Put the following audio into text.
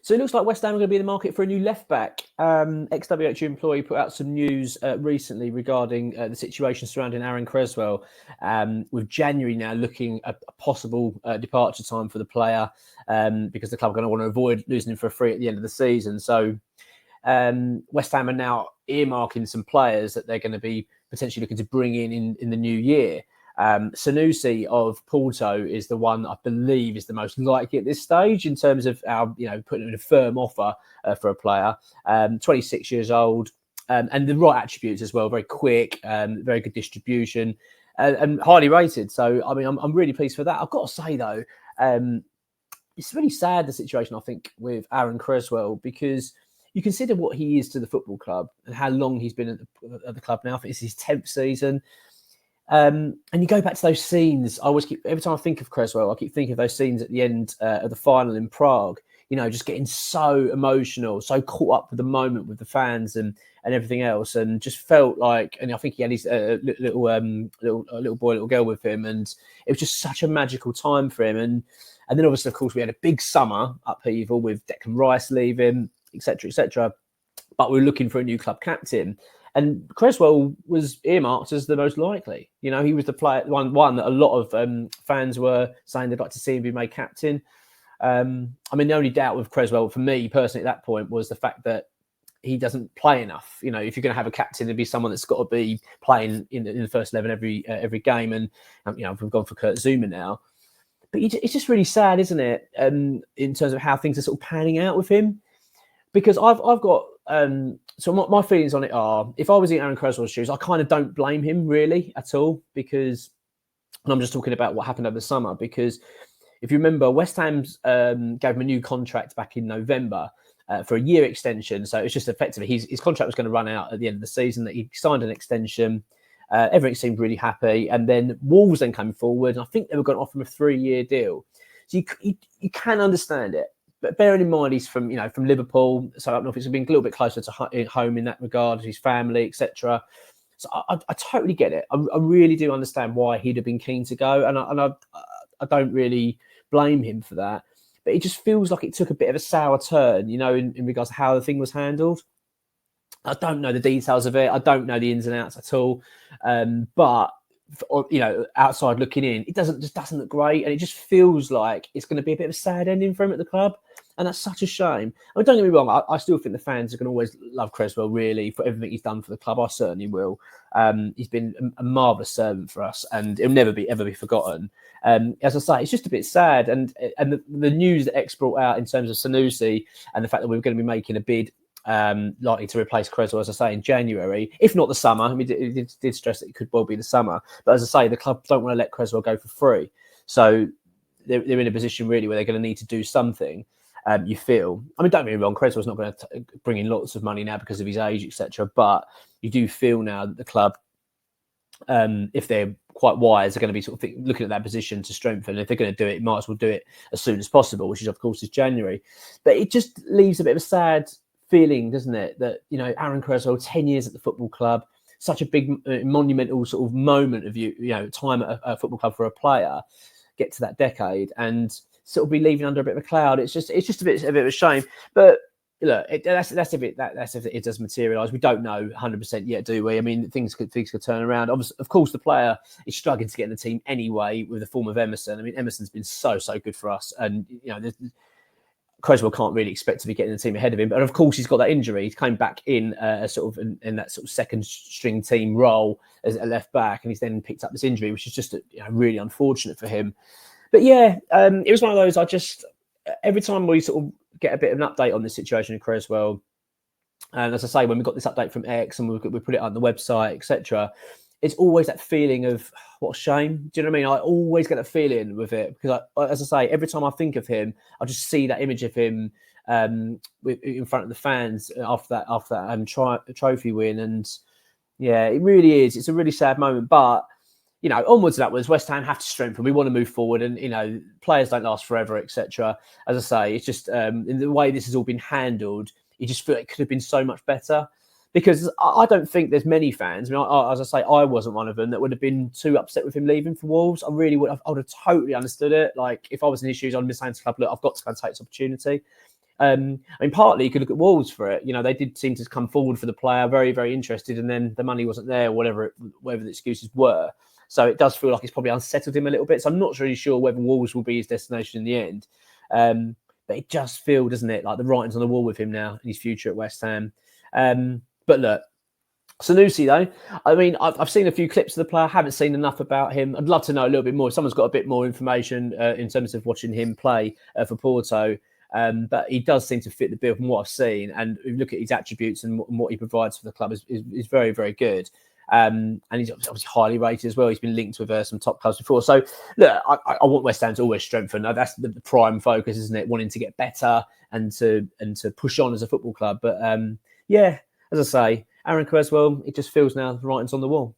So it looks like West Ham are going to be in the market for a new left-back. Ex-WHU employee put out some news recently regarding the situation surrounding Aaron Cresswell, with January now looking a possible departure time for the player, because the club are going to want to avoid losing him for free at the end of the season. So West Ham are now earmarking some players that they're going to be potentially looking to bring in the new year. Sanusi of Porto is the one I believe is the most likely at this stage in terms of our, putting in a firm offer for a player. 26 years old, and the right attributes as well. Very quick, very good distribution, and highly rated. So, I mean, I'm really pleased for that. I've got to say though, it's really sad, the situation, I think, with Aaron Cresswell, because you consider what he is to the football club and how long he's been at the club now. I think it's his 10th season. And you go back to those scenes. I always every time I think of Cresswell, I keep thinking of those scenes at the end of the final in Prague. Just getting so emotional, so caught up with the moment with the fans and everything else, and just felt like. And I think he had his little boy, little girl with him, and it was just such a magical time for him. And then obviously, of course, we had a big summer upheaval with Declan Rice leaving, etc., etc. But we were looking for a new club captain. And Cresswell was earmarked as the most likely. He was the player, one that a lot of fans were saying they'd like to see him be made captain. I mean, the only doubt with Cresswell, for me personally at that point, was the fact that he doesn't play enough. If you're going to have a captain, it'd be someone that's got to be playing in the first 11 every game. And, we've gone for Kurt Zuma now. But it's just really sad, isn't it, in terms of how things are sort of panning out with him? Because I've got... so my feelings on it are, if I was in Aaron Cresswell's shoes, I kind of don't blame him really at all, because, and I'm just talking about what happened over the summer, because if you remember, West Ham's gave him a new contract back in November for a year extension. So it's just effectively his contract was going to run out at the end of the season. That he signed an extension. Everything seemed really happy, and then Wolves then came forward, and I think they were going to offer him a 3-year deal. So you can understand it. But bearing in mind he's from Liverpool, so I don't know if it's been a little bit closer to home in that regard, his family, etc. So I totally get it. I really do understand why he'd have been keen to go, and I don't really blame him for that. But it just feels like it took a bit of a sour turn, in regards to how the thing was handled. I don't know the details of it. I don't know the ins and outs at all. But outside looking in, it doesn't look great, and it just feels like it's going to be a bit of a sad ending for him at the club, and that's such a shame. I mean, don't get me wrong, I still think the fans are going to always love Cresswell really for everything he's done for the club. I certainly will. He's been a marvellous servant for us, and he'll never be forgotten. As I say, it's just a bit sad, and the news that X brought out in terms of Sanusi and the fact that we're going to be making a bid likely to replace Cresswell, as I say, in January, if not the summer. I mean, it did stress that it could well be the summer. But as I say, the club don't want to let Cresswell go for free. So they're in a position really where they're going to need to do something, you feel. I mean, don't get me wrong, Cresswell's not going to bring in lots of money now because of his age, etc. But you do feel now that the club, if they're quite wise, are going to be sort of looking at that position to strengthen. And if they're going to do it, might as well do it as soon as possible, which is, of course, is January. But it just leaves a bit of a sad feeling, doesn't it, that Aaron Cresswell, 10 years at the football club, such a big monumental sort of moment of time at a football club for a player, get to that decade and sort of be leaving under a bit of a cloud. It's just a bit of a shame. But look, that's if it does materialise. We don't know 100% yet, do we? I mean, things could turn around. Obviously, of course, the player is struggling to get in the team anyway with the form of Emerson. I mean, Emerson's been so good for us, and Cresswell can't really expect to be getting the team ahead of him. But of course, he's got that injury. He came back in in that sort of second string team role as a left back, and he's then picked up this injury, which is just really unfortunate for him. But yeah, it was one of those. Every time we sort of get a bit of an update on this situation in Cresswell, and as I say, when we got this update from X and we put it on the website, etc., it's always that feeling of what a shame. Do you know what I mean? I always get a feeling with it because, as I say, every time I think of him, I just see that image of him in front of the fans after that trophy win, and yeah, it really is. It's a really sad moment, but onwards that was West Ham have to strengthen. We want to move forward, and players don't last forever, etc. As I say, it's just in the way this has all been handled, you just feel it could have been so much better. Because I don't think there's many fans. I mean, as I say, I wasn't one of them that would have been too upset with him leaving for Wolves. I would have totally understood it. Like, if I was in his shoes, I'd be saying to the club, look, I've got to go and take this opportunity. I mean, partly you could look at Wolves for it. You know, they did seem to come forward for the player, very, very interested, and then the money wasn't there, whatever the excuses were. So it does feel like it's probably unsettled him a little bit. So I'm not really sure whether Wolves will be his destination in the end. But it just feels, doesn't it, like the writing's on the wall with him now and his future at West Ham. But look, Sanusi, though, I mean, I've seen a few clips of the player, haven't seen enough about him. I'd love to know a little bit more. If someone's got a bit more information in terms of watching him play for Porto. But he does seem to fit the bill from what I've seen. And if you look at his attributes and what he provides for the club is very, very good. And he's obviously highly rated as well. He's been linked with some top clubs before. So, look, I want West Ham to always strengthen. That's the prime focus, isn't it? Wanting to get better and to push on as a football club. But, yeah, as I say, Aaron Cresswell, it just feels now the writing's on the wall.